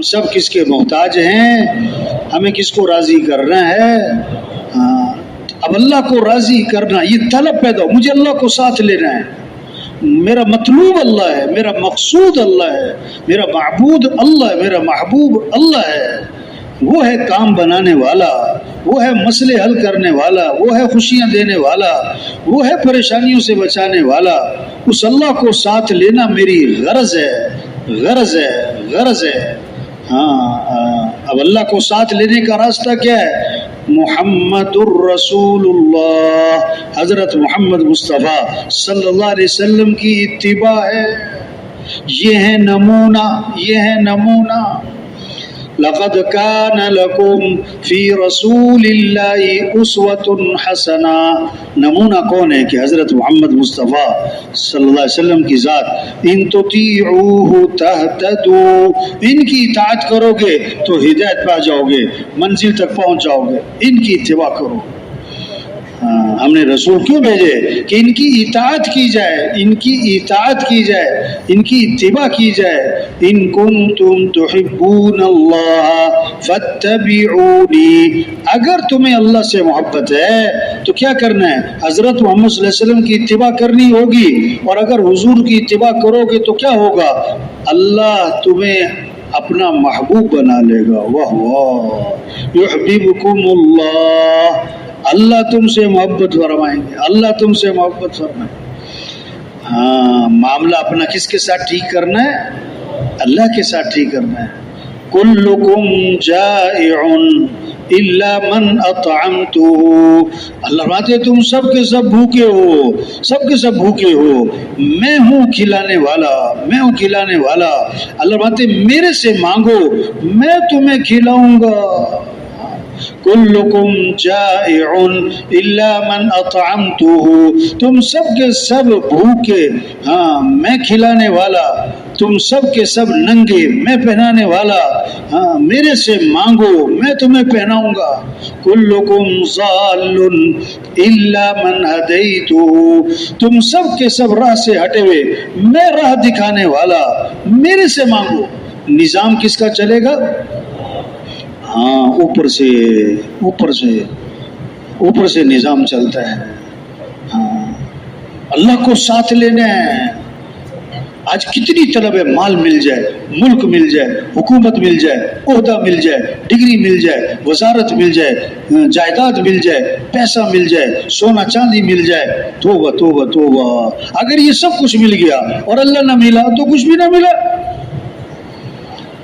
سب کس کے محتاج ہیں، ہمیں کس کو راضی کرنا ہے؟ اب اللہ کو راضی کرنا، یہ طلب پیدا ہو، مجھے اللہ کو ساتھ لینا ہے، میرا مطلوب اللہ ہے، میرا مقصود اللہ ہے، میرا معبود اللہ ہے، میرا محبوب اللہ ہے، وہ ہے کام بنانے والا، وہ ہے مسئلے حل کرنے والا، وہ ہے خوشیاں دینے والا، وہ ہے پریشانیوں سے بچانے والا۔ اس اللہ کو ساتھ لینا میری غرض ہے، غرض ہے، غرض ہے۔ اب اللہ کو ساتھ لینے کا راستہ کیا ہے؟ محمد الرسول اللہ، حضرت محمد مصطفیٰ صلی اللہ علیہ وسلم کی اتباع ہے۔ یہ ہے نمونہ، یہ ہے نمونہ۔ لقد كان لكم في رسول الله اسوة حسنہ۔ نمونہ کون ہے؟ کہ حضرت محمد مصطفیٰ صلی اللہ علیہ وسلم کی ذات۔ ان تطیعوہ تہتدوا، ان کی اطاعت کرو گے تو ہدایت پا جاؤ گے، منزل تک پہنچ جاؤ گے، ان کی اتباع کرو۔ ہم نے رسول کیوں بھیجے؟ کہ ان کی اطاعت کی جائے، ان کی اطاعت کی جائے، ان کی اتباع کی جائے۔ ان کنتم تحبون اللہ فاتبعونی، اگر تمہیں اللہ سے محبت ہے تو کیا کرنا ہے؟ حضرت محمد صلی اللہ علیہ وسلم کی اتباع کرنی ہوگی، اور اگر حضور کی اتباع کرو گے تو کیا ہوگا؟ اللہ تمہیں اپنا محبوب بنا لے گا۔ واہ واہ، یحببکم اللہ، اللہ تم سے محبت فرمائیں گے، اللہ تم سے محبت فرمائیں گے۔ معاملہ اپنا کس کے ساتھ ٹھیک کرنا ہے؟ اللہ کے ساتھ ٹھیک کرنا ہے۔ کلکم جائع الا من اطعمتہ، اللہ فرماتے تم سب کے سب بھوکے ہو، سب کے سب بھوکے ہو، میں ہوں کھلانے والا، میں ہوں کھلانے والا۔ اللہ فرماتے میرے سے مانگو، میں تمہیں کھلاؤں گا۔ کلکم جائع الا من اطعمتہ، تم سب کے سب بھوکے، میں کھلانے والا، تم سب کے سب ننگے، میں پہنانے والا، میرے سے مانگو میں تمہیں پہناؤں گا۔ کلکم ضال الا من ہدیتہ، تم سب کے سب راہ سے ہٹے ہوئے، میں راہ دکھانے والا، میرے سے مانگو۔ نظام کس کا چلے گا؟ اوپر سے، اوپر سے، اوپر سے نظام چلتا ہے۔ اللہ کو ساتھ لینا ہے۔ آج کتنی طلب ہے، مال مل جائے، ملک مل جائے، حکومت مل جائے، عہدہ مل جائے، ڈگری مل جائے، وزارت مل جائے، جائیداد مل جائے، پیسہ مل جائے، سونا چاندی مل جائے۔ توبہ توبہ توبہ، اگر یہ سب کچھ مل گیا اور اللہ نہ ملا تو کچھ بھی نہ ملا۔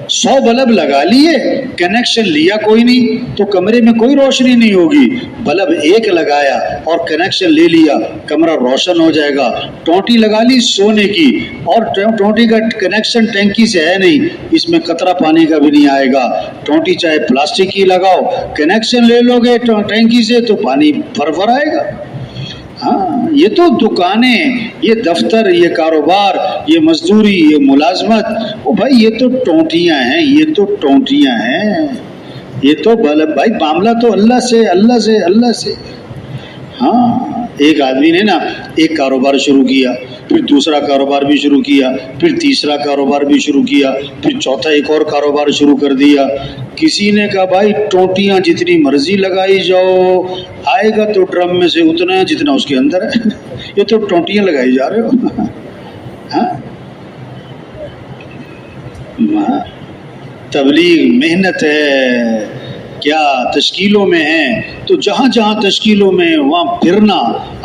100 بلب لگا لیے، کنیکشن لیا کوئی نہیں تو کمرے میں کوئی روشنی نہیں ہوگی۔ بلب ایک لگایا اور کنیکشن لے لیا، کمرہ روشن ہو جائے گا۔ ٹونٹی لگا لی سونے کی، اور ٹونٹی کا کنیکشن ٹینکی سے ہے نہیں، اس میں قطرہ پانی کا بھی نہیں آئے گا۔ ٹونٹی چاہے پلاسٹک کی لگاؤ، کنیکشن لے لو گے ٹینکی سے تو پانی بھر آئے گا۔ یہ تو دکانیں، یہ دفتر، یہ کاروبار، یہ مزدوری، یہ ملازمت، او بھائی یہ تو ٹونٹیاں ہیں، یہ تو ٹونٹیاں ہیں، یہ تو بھائی معاملہ تو اللہ سے، اللہ سے، اللہ سے۔ ایک آدمی نے نا ایک کاروبار شروع کیا، پھر دوسرا کاروبار بھی شروع کیا، پھر تیسرا کاروبار بھی شروع کیا، پھر چوتھا ایک اور کاروبار شروع کر دیا۔ کسی نے کہا بھائی ٹونٹیاں جتنی مرضی لگائی جاؤ، آئے گا تو ڈرم میں سے اتنا ہے جتنا اس کے اندر ہے۔ یہ تو ٹونٹیاں لگائی جا رہے ہو۔ تبلیغ محنت ہے، کیا تشکیلوں میں ہیں تو جہاں جہاں تشکیلوں میں وہاں پھرنا،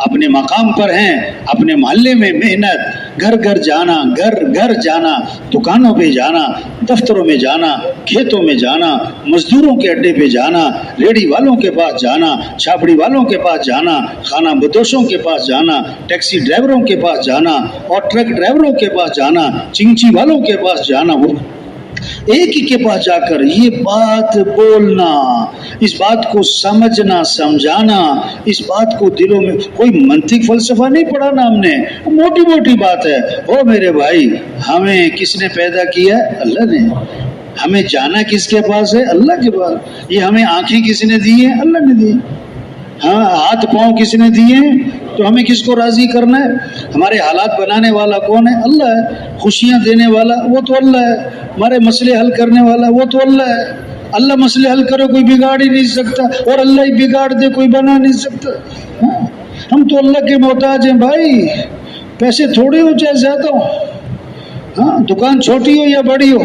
اپنے مقام پر ہیں، اپنے محلے میں محنت، گھر گھر جانا، گھر گھر جانا، دکانوں پہ جانا، دفتروں میں جانا، کھیتوں میں جانا، مزدوروں کے اڈے پہ جانا، ریڑھی والوں کے پاس جانا، چھاپڑی والوں کے پاس جانا، خانہ بدوشوں کے پاس جانا، ٹیکسی ڈرائیوروں کے پاس جانا، اور ٹرک ڈرائیوروں کے پاس جانا، چنگچی والوں کے پاس جانا، وہ ایک ہی کے پاس جا کر یہ بات بولنا، اس بات کو سمجھنا، سمجھانا، اس بات کو دلوں میں، کوئی منطق فلسفہ نہیں پڑھانا ہم نے، موٹی موٹی بات ہے۔ او میرے بھائی، ہمیں کس نے پیدا کیا ہے؟ اللہ نے۔ ہمیں جانا کس کے پاس ہے؟ اللہ کے پاس۔ یہ ہمیں آنکھیں کس نے دی ہیں؟ اللہ نے دی۔ ہاتھ پاؤں کس نے دیے ہیں؟ تو ہمیں کس کو راضی کرنا ہے؟ ہمارے حالات بنانے والا کون ہے؟ اللہ ہے۔ خوشیاں دینے والا وہ تو اللہ ہے، ہمارے مسئلے حل کرنے والا وہ تو اللہ ہے۔ اللہ مسئلے حل کرے کوئی بگاڑ ہی نہیں سکتا، اور اللہ ہی بگاڑ دے کوئی بنا نہیں سکتا۔ ہم تو اللہ کے محتاج ہیں بھائی، پیسے تھوڑے ہو چاہے زیادہ ہو، ہاں دکان چھوٹی ہو یا بڑی ہو،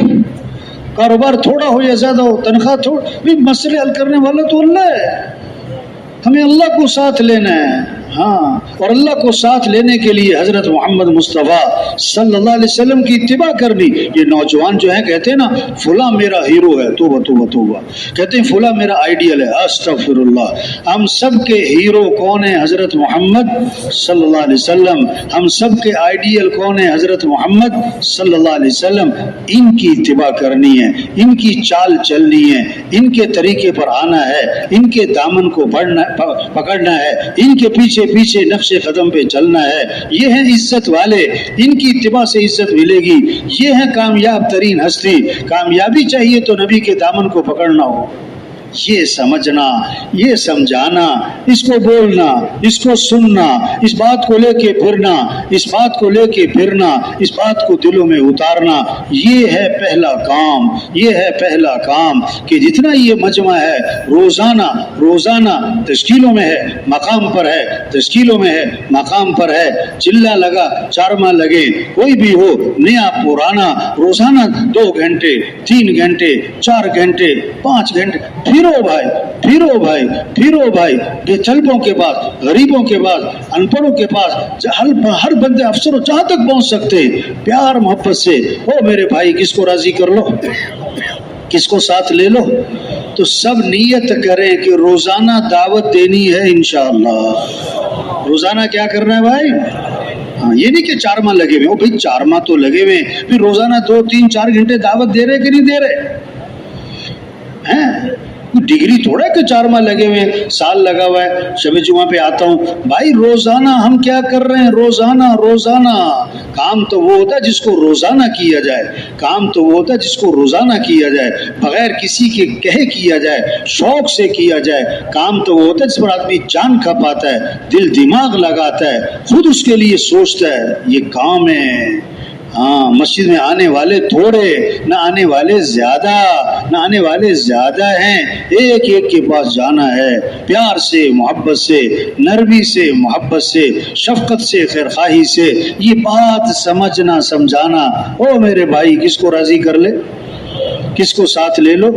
کاروبار تھوڑا ہو یا زیادہ ہو، تنخواہ تھوڑی، مسئلے حل کرنے والا تو اللہ ہے۔ ہمیں اللہ کو ساتھ لینا ہے، ہاں، اور اللہ کو ساتھ لینے کے لیے حضرت محمد مصطفیٰ صلی اللہ علیہ وسلم کی اتباع کرنی۔ یہ نوجوان جو ہیں کہتے ہیں نا فلاں میرا ہیرو ہے، توبہ توبہ توبہ، کہتے ہیں فلاں میرا آئیڈیل ہے، استغفر اللہ۔ ہم سب کے ہیرو کون ہیں؟ حضرت محمد صلی اللہ علیہ وسلم۔ ہم سب کے آئیڈیل کون ہیں؟ حضرت محمد صلی اللہ علیہ وسلم۔ ان کی اتباع کرنی ہے، ان کی چال چلنی ہے، ان کے طریقے پر آنا ہے، ان کے دامن کو پکڑنا ہے، ان کے پیچھے پیچھے نقش قدم پہ چلنا ہے۔ یہ ہیں عزت والے، ان کی اتباع سے عزت ملے گی۔ یہ ہیں کامیاب ترین ہستی۔ کامیابی چاہیے تو نبی کے دامن کو پکڑنا ہو، یہ سمجھنا، یہ سمجھانا، اس کو بولنا، اس کو سننا، اس بات کو لے کے پھرنا، اس بات کو لے کے پھرنا، اس بات کو دلوں میں اتارنا، یہ ہے پہلا کام، یہ ہے پہلا کام کہ جتنا یہ مجمع ہے روزانہ تشکیلوں میں ہے، مقام پر ہے، تشکیلوں میں ہے، مقام پر ہے، چلا لگا چارما لگے، کوئی بھی ہو، نیا پرانا، روزانہ 2 گھنٹے 3 گھنٹے 4 گھنٹے 5 گھنٹے پھرو بھائی، پھرو بھائی، پھرو بھائی، بے طلبوں کے پاس، غریبوں کے پاس، ان پڑھوں کے پاس، ہر بندے افسروں جہاں تک پہنچ سکتے، پیار محبت سے، او میرے بھائی کس کو راضی کر لو، کس کو ساتھ لے لو، تو سب نیت کریں کہ روزانہ دعوت دینی ہے انشاءاللہ۔ روزانہ کیا کرنا ہے بھائی؟ ہاں، یہ نہیں کہ چارما لگے ہوئے، او بھائی چارما تو لگے ہوئے، پھر روزانہ 2 3 4 گھنٹے دعوت دے رہے کہ نہیں دے رہے ہیں؟ ڈگری تھوڑا کہ 4 ماہ لگے ہوئے، سال لگا ہوا ہے، شب جمعہ پہ آتا ہوں بھائی۔ روزانہ ہم کیا کر رہے ہیں؟ روزانہ کام تو وہ ہوتا ہے جس کو روزانہ کیا جائے، کام تو وہ ہوتا ہے جس کو روزانہ کیا جائے، بغیر کسی کے کہے کیا جائے، شوق سے کیا جائے۔ کام تو وہ ہوتا ہے جس پر آدمی جان کھپاتا ہے، دل دماغ لگاتا ہے، خود اس کے لیے سوچتا ہے، یہ کام ہے۔ ہاں، مسجد میں آنے والے تھوڑے، نہ آنے والے زیادہ، نہ آنے والے زیادہ ہیں، ایک ایک کے پاس جانا ہے، پیار سے، محبت سے، نرمی سے، محبت سے، شفقت سے، خیرخواہی سے، یہ بات سمجھنا سمجھانا۔ او میرے بھائی کس کو راضی کر لے، کس کو ساتھ لے لو۔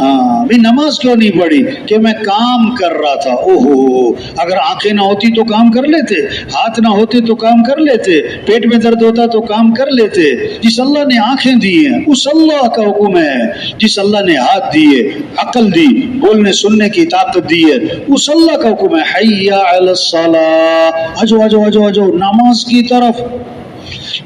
ہاں بھی نماز کیوں نہیں پڑھی؟ کہ میں کام کر رہا تھا۔ اوہو، اگر آنکھیں نہ ہوتی تو کام کر لیتے، ہاتھ نہ ہوتے تو کام کر لیتے، پیٹ میں درد ہوتا تو کام کر لیتے۔ جس اللہ نے آنکھیں دی ہیں اس اللہ کا حکم ہے، جس اللہ نے ہاتھ دیے، عقل دی، بولنے سننے کی طاقت دی ہے، اس اللہ کا حکم ہے، حی علی الصلاۃ، آجو آجو آجو آجو نماز کی طرف۔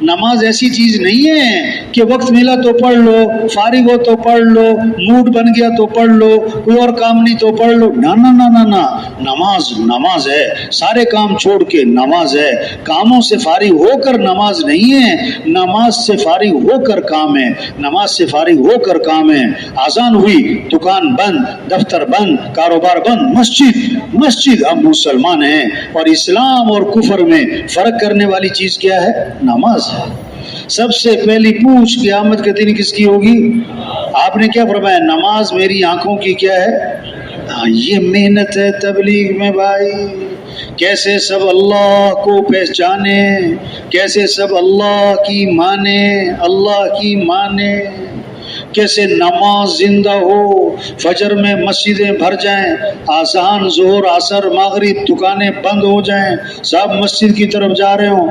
نماز ایسی چیز نہیں ہے کہ وقت ملا تو پڑھ لو، فارغ ہو تو پڑھ لو، موڈ بن گیا تو پڑھ لو، کوئی اور کام نہیں تو پڑھ لو۔ نہ نہ نہ نہ نہ، نماز ہے، سارے کام چھوڑ کے نماز ہے۔ کاموں سے فارغ ہو کر نماز نہیں ہے، نماز سے فارغ ہو کر کام ہے، نماز سے فارغ ہو کر کام ہے۔ اذان ہوئی، دکان بند، دفتر بند، کاروبار بند، مسجد۔ ہم مسلمان ہیں اور اسلام اور کفر میں فرق کرنے والی چیز کیا ہے؟ نماز ہے۔ سب سے پہلی پوچھ قیامت کے دن کس کی ہوگی؟ آپ نے کیا فرمایا؟ نماز میری آنکھوں کی کیا ہے؟ یہ محنت ہے تبلیغ میں بھائی، کیسے سب اللہ کو پہچانے، کیسے سب اللہ کی مانے، کیسے نماز زندہ ہو، فجر میں مسجدیں بھر جائیں، آذان ظہر عصر مغرب دکانیں بند ہو جائیں، سب مسجد کی طرف جا رہے ہوں،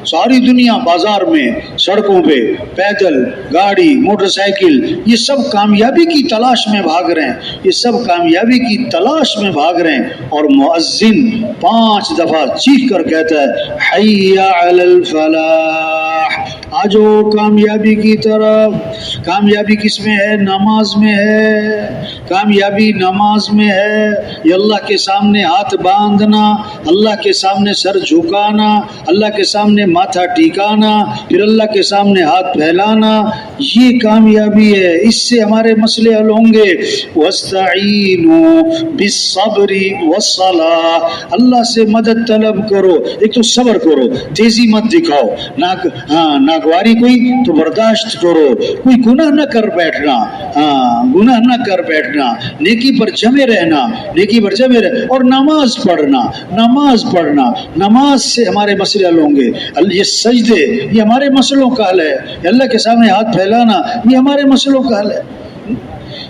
ساری دنیا بازار میں، سڑکوں پہ، پیدل، گاڑی، موٹر سائیکل، یہ سب کامیابی کی تلاش میں بھاگ رہے ہیں، یہ سب کامیابی کی تلاش میں بھاگ رہے ہیں، اور مؤذن 5 دفعہ چیخ کر کہتا ہے حی علی الفلاح، آ جاؤ کامیابی کی طرف۔ کامیابی کس میں ہے؟ نماز میں ہے۔ کامیابی نماز میں ہے۔ یہ اللہ کے سامنے ہاتھ باندھنا، اللہ کے سامنے سر جھکانا، اللہ کے سامنے ماتھا ٹھکانا، پھر اللہ کے سامنے ہاتھ پھیلانا، یہ کامیابی ہے۔ اس سے ہمارے مسئلے حل ہوں گے۔ وَاسْتَعِینُوا بِالصَّبْرِ وَالصَّلَاةِ، اللہ سے مدد طلب کرو۔ ایک تو صبر کرو، تیزی مت دکھاؤ، ناگواری کوئی تو برداشت کرو، کوئی گناہ نہ کر بیٹھنا، گناہ نہ کر بیٹھنا، نیکی پر جمے رہنا، نیکی پر جمے رہنا، اور نماز پڑھنا، نماز پڑھنا، نماز سے ہمارے مسئلے حل ہوں گے۔ یہ سجدے یہ ہمارے مسئلوں کا حل ہے، اللہ کے سامنے ہاتھ پھیلانا یہ ہمارے مسئلوں کا حل ہے۔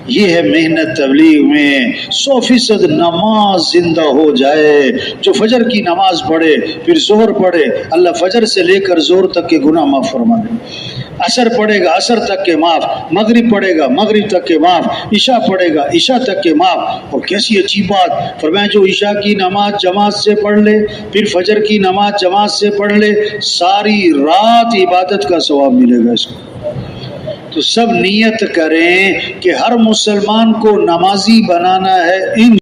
یہ ہے محنت تبلیغ میں۔ 100% نماز زندہ ہو جائے، جو فجر کی نماز پڑھے پھر ظہر پڑھے، اللہ فجر سے لے کر ظہر تک کے گناہ معاف فرما دے۔ عصر پڑھے گا عصر تک کے معاف، مغرب پڑھے گا مغرب تک کے معاف، عشاء پڑھے گا عشاء تک کے معاف۔ اور کیسی عجیب بات فرمایا، جو عشاء کی نماز جماعت سے پڑھ لے پھر فجر کی نماز جماعت سے پڑھ لے، ساری رات عبادت کا ثواب ملے گا اس کو۔ تو سب نیت کریں کہ ہر مسلمان کو نمازی بنانا ہے۔